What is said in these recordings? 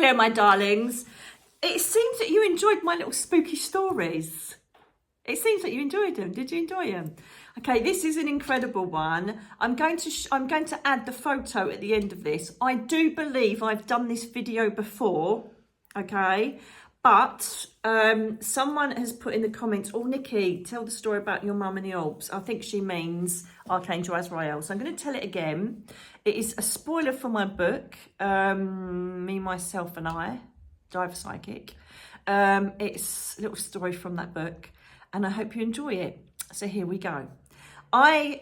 there, my darlings. It seems that you enjoyed my little spooky stories. It seems that you enjoyed them. Did you enjoy them? Okay, this is an incredible one. I'm going to add the photo at the end of this. I do believe I've done this video before, okay? But someone has put in the comments, oh, Nikki, tell the story about your mum and the Alps. I think she means Archangel Azrael. So I'm going to tell it again. It is a spoiler for my book, Me, Myself and I, Diver Psychic. It's a little story from that book, and I hope you enjoy it. So here we go. I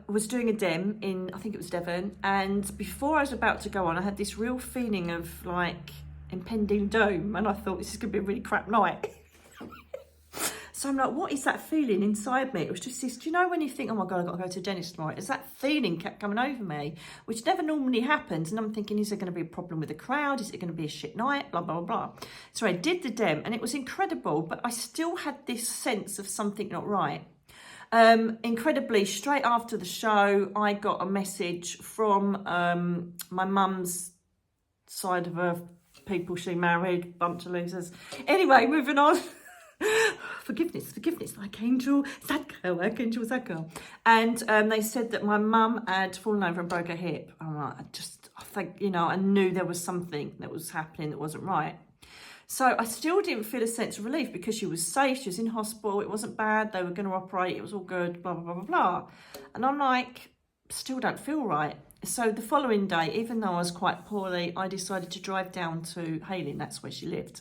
was doing a dem in, I think it was Devon, and before I was about to go on, I had this real feeling of like impending doom, and I thought this is going to be a really crap night. So I'm like, what is that feeling inside me? It was just this, do you know when you think, oh my God, I've got to go to the dentist tomorrow? It's that feeling kept coming over me, which never normally happens. And I'm thinking, is there going to be a problem with the crowd? Is it going to be a shit night? Blah, blah, blah. So I did the dem and it was incredible, but I still had this sense of something not right. Incredibly, straight after the show, I got a message from my mum's side of her people she married, bunch of losers. Anyway, moving on. Forgiveness, Archangel, Archangel, that girl. And they said that my mum had fallen over and broke her hip. I'm like, I think, you know, I knew there was something that was happening that wasn't right. So I still didn't feel a sense of relief because she was safe, she was in hospital, it wasn't bad, they were going to operate, it was all good, blah, blah, blah, blah, blah. And I'm like, still don't feel right. So the following day, even though I was quite poorly, I decided to drive down to Hayling, that's where she lived.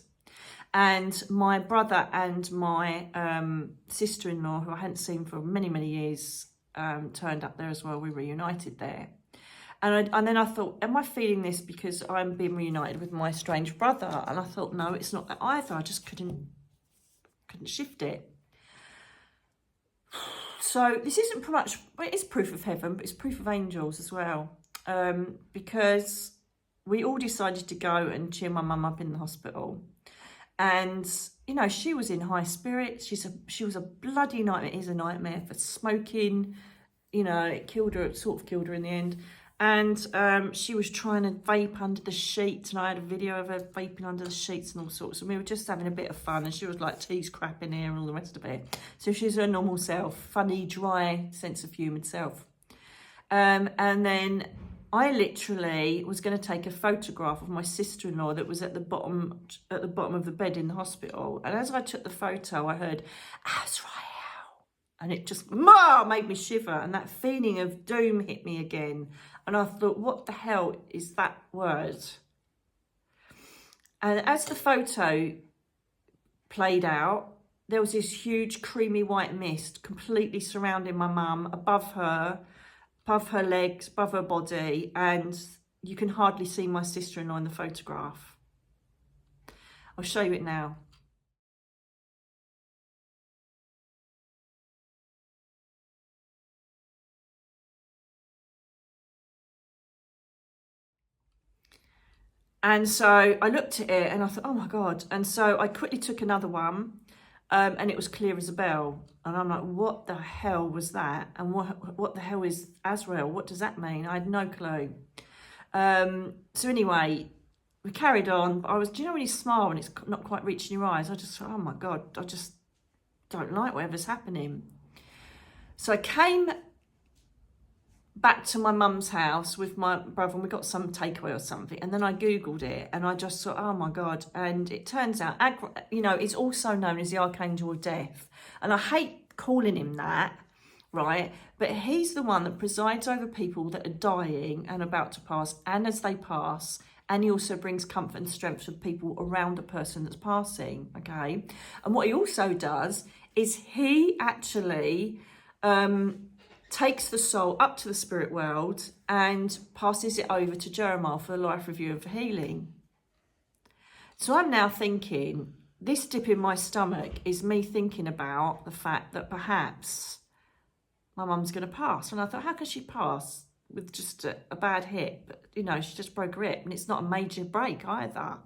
And my brother and my sister-in-law, who I hadn't seen for many, many years, turned up there as well. We reunited there. And then I thought, am I feeling this because I'm being reunited with my estranged brother? And I thought, no, it's not that either. I just couldn't shift it. So this isn't much, well, it is proof of heaven, but it's proof of angels as well. Because we all decided to go and cheer my mum up in the hospital. And, you know, she was in high spirits. She was a bloody nightmare. It is a nightmare for smoking. You know, it killed her, it sort of killed her in the end. And she was trying to vape under the sheets, and I had a video of her vaping under the sheets and all sorts. And we were just having a bit of fun, and she was like tease crap in here and all the rest of it. So she's her normal self, funny, dry, sense of humour self. And then I literally was going to take a photograph of my sister-in-law that was at the bottom of the bed in the hospital. And as I took the photo, I heard Azrael. And it just made me shiver, and that feeling of doom hit me again. And I thought, what the hell is that word? And as the photo played out, there was this huge creamy white mist completely surrounding my mum, above her legs, above her body, and you can hardly see my sister-in-law in the photograph. I'll show you it now. And so I looked at it and I thought, oh my God. And so I quickly took another one and it was clear as a bell. And I'm like, what the hell was that? And what the hell is Azrael? What does that mean? I had no clue. So anyway, we carried on. Do you know when you smile and it's not quite reaching your eyes? I just thought, oh my God, I just don't like whatever's happening. So I came back to my mum's house with my brother, and we got some takeaway or something, and then I googled it and I just thought, oh my God. And it turns out, you know, it's also known as the Archangel of Death, and I hate calling him that, right? But he's the one that presides over people that are dying and about to pass, and as they pass, and he also brings comfort and strength to people around a person that's passing, okay? And what he also does is he actually takes the soul up to the spirit world and passes it over to Jeremiah for the life review and for healing. So I'm now thinking, this dip in my stomach is me thinking about the fact that perhaps my mum's going to pass. And I thought, how can she pass with just a bad hip? You know, she just broke her hip, and it's not a major break either.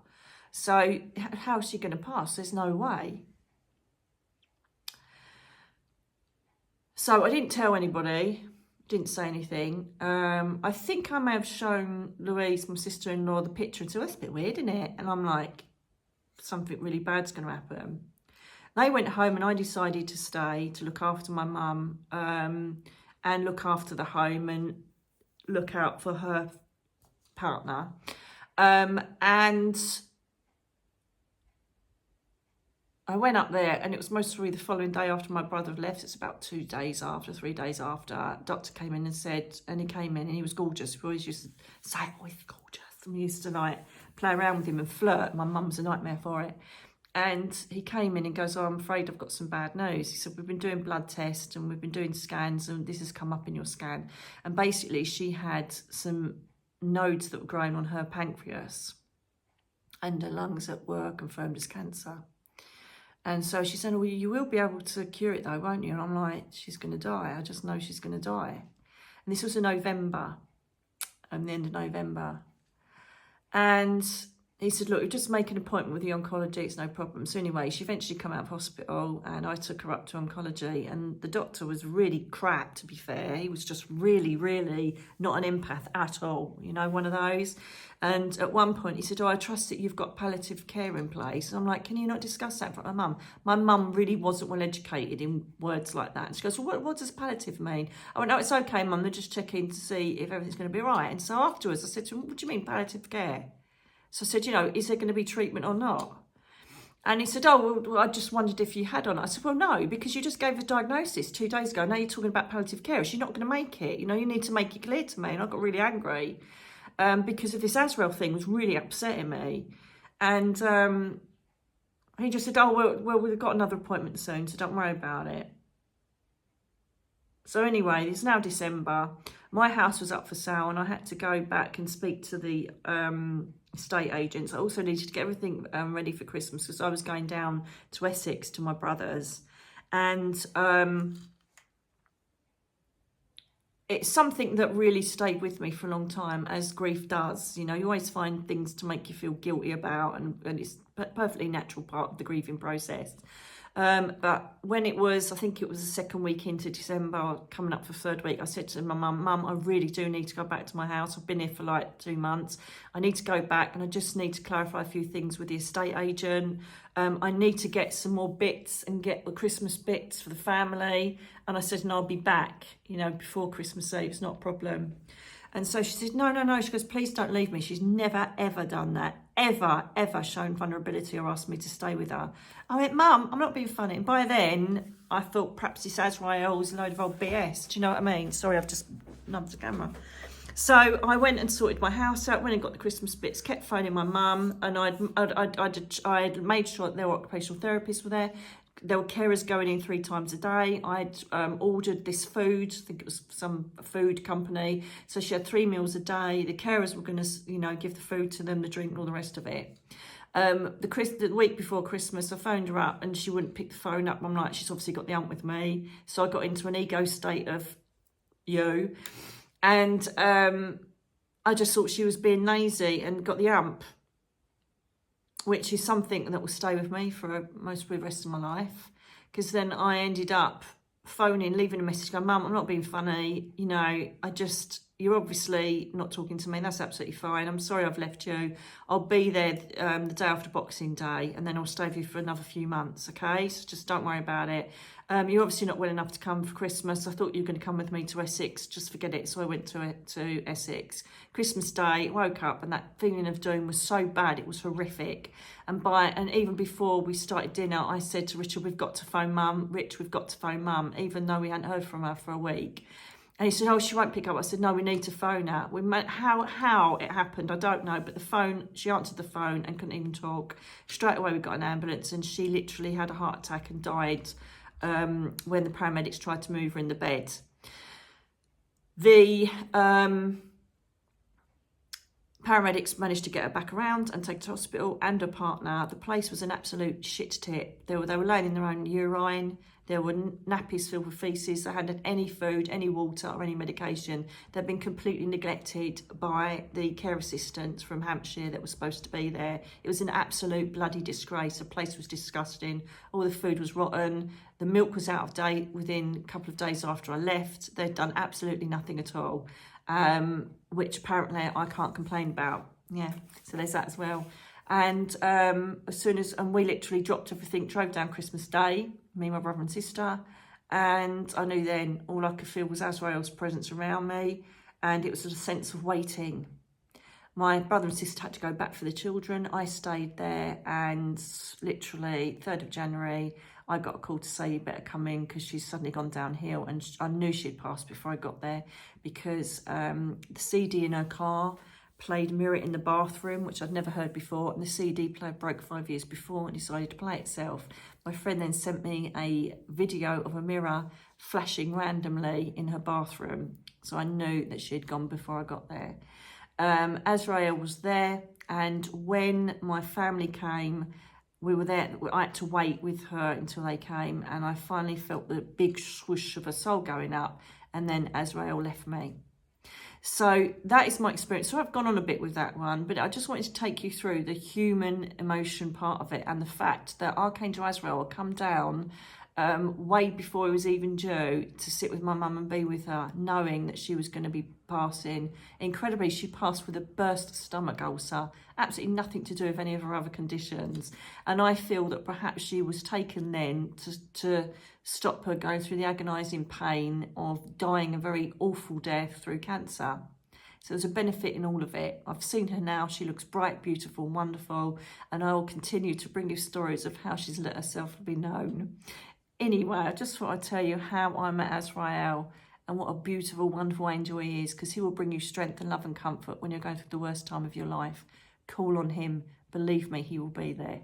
So how is she going to pass? There's no way. So I didn't tell anybody didn't say anything. I think I may have shown Louise, my sister-in-law, the picture and said, that's a bit weird, isn't it? And I'm like, something really bad's going to happen. They went home and I decided to stay to look after my mum and look after the home and look out for her partner. And I went up there, and it was most probably the following day after my brother had left. It's about 2 days after, 3 days after. Doctor came in and said, and he came in and he was gorgeous. We always used to say, oh, he's gorgeous. And we used to like play around with him and flirt. My mum's a nightmare for it. And he came in and goes, oh, I'm afraid I've got some bad news. He said, we've been doing blood tests and we've been doing scans and this has come up in your scan. And basically she had some nodes that were growing on her pancreas and her lungs that were confirmed as cancer. And so she said, well, you will be able to cure it though, won't you? And I'm like, she's going to die. I just know she's going to die. And this was in November, the end of November. And he said, look, just make an appointment with the oncology, it's no problem. So anyway, she eventually came out of hospital and I took her up to oncology, and the doctor was really crap, to be fair. He was just really, really not an empath at all, you know, one of those. And at one point he said, oh, I trust that you've got palliative care in place. And I'm like, can you not discuss that in front of my mum? My mum really wasn't well educated in words like that. And she goes, well, what does palliative mean? I went, no, it's okay, mum, they're just checking to see if everything's going to be all right. And so afterwards I said to him, what do you mean palliative care? So I said, you know, is there going to be treatment or not? And he said, oh, well, I just wondered if you had or not. I said, well, no, because you just gave a diagnosis 2 days ago. Now you're talking about palliative care. She's not going to make it. You know, you need to make it clear to me. And I got really angry because of this Azrael thing was really upsetting me. And he just said, oh, well, we've got another appointment soon, so don't worry about it. So anyway, it's now December. My house was up for sale and I had to go back and speak to the estate agents. I also needed to get everything ready for Christmas because I was going down to Essex to my brother's. And it's something that really stayed with me for a long time, as grief does. You know, you always find things to make you feel guilty about, and it's a perfectly natural part of the grieving process. But when it was, I think it was the second week into December, coming up for third week, I said to my mum, I really do need to go back to my house. I've been here for like 2 months. I need to go back and I just need to clarify a few things with the estate agent. I need to get some more bits and get the Christmas bits for the family. And I said, and I'll be back, you know, before Christmas Eve. It's not a problem. And so she said, no. She goes, please don't leave me. She's never, ever done that. Ever shown vulnerability or asked me to stay with her. I went, Mum, I'm not being funny. And by then, I thought perhaps this Azrael's a load of old BS. Do you know what I mean? Sorry, I've just nubbed the camera. So I went and sorted my house out, went and got the Christmas bits, kept phoning my mum, and I'd made sure that there were occupational therapists were there. There were carers going in 3 times a day. I'd ordered this food. I think it was some food company. So she had 3 meals a day. The carers were going to, you know, give the food to them, the drink, all the rest of it. The week before Christmas, I phoned her up and she wouldn't pick the phone up. I'm like, she's obviously got the hump with me. So I got into an ego state of you. And I just thought she was being lazy and got the hump, which is something that will stay with me for most of the rest of my life. Because then I ended up phoning, leaving a message, going, Mum, I'm not being funny. You know, you're obviously not talking to me. That's absolutely fine. I'm sorry I've left you. I'll be there the day after Boxing Day, and then I'll stay with you for another few months, okay? So just don't worry about it. You're obviously not well enough to come for Christmas. I thought you were going to come with me to Essex. Just forget it. So I went to Essex. Christmas Day, woke up, and that feeling of doom was so bad. It was horrific. And even before we started dinner, I said to Richard, we've got to phone Mum. Rich, we've got to phone Mum, even though we hadn't heard from her for a week. And he said, oh, she won't pick up. I said, no, we need to phone her. How it happened, I don't know. But she answered the phone and couldn't even talk. Straight away, we got an ambulance, and she literally had a heart attack and died when the paramedics tried to move her in the bed. The Paramedics managed to get her back around and take her to hospital, and her partner. The place was an absolute shit tip. They were laying in their own urine. There were nappies filled with faeces. They hadn't had any food, any water or any medication. They'd been completely neglected by the care assistants from Hampshire that were supposed to be there. It was an absolute bloody disgrace. The place was disgusting. All the food was rotten. The milk was out of date within a couple of days after I left. They'd done absolutely nothing at all, which apparently I can't complain about. Yeah, so there's that as well. And we literally dropped everything, drove down Christmas Day, me, my brother and sister, and I knew then all I could feel was Azrael's presence around me, and it was a sense of waiting. My brother and sister had to go back for the children. I stayed there, and literally 3rd of January, I got a call to say you better come in because she's suddenly gone downhill, and I knew she'd passed before I got there because the CD in her car played Mirror in the Bathroom, which I'd never heard before, and the CD player broke 5 years before and decided to play itself. My friend then sent me a video of a mirror flashing randomly in her bathroom, so I knew that she had gone before I got there. Azrael was there, and when my family came, we were there. I had to wait with her until they came, and I finally felt the big swoosh of her soul going up, and then Azrael left me. So that is my experience. So I've gone on a bit with that one, but I just wanted to take you through the human emotion part of it, and the fact that Archangel Azrael had come down way before he was even due to sit with my mum and be with her, knowing that she was going to be passing. Incredibly, she passed with a burst stomach ulcer, absolutely nothing to do with any of her other conditions. And I feel that perhaps she was taken then to stop her going through the agonising pain of dying a very awful death through cancer. So there's a benefit in all of it. I've seen her now. She looks bright, beautiful, wonderful. And I will continue to bring you stories of how she's let herself be known. Anyway, I just thought I'd tell you how I met Azrael and what a beautiful, wonderful angel he is, because he will bring you strength and love and comfort when you're going through the worst time of your life. Call on him. Believe me, he will be there.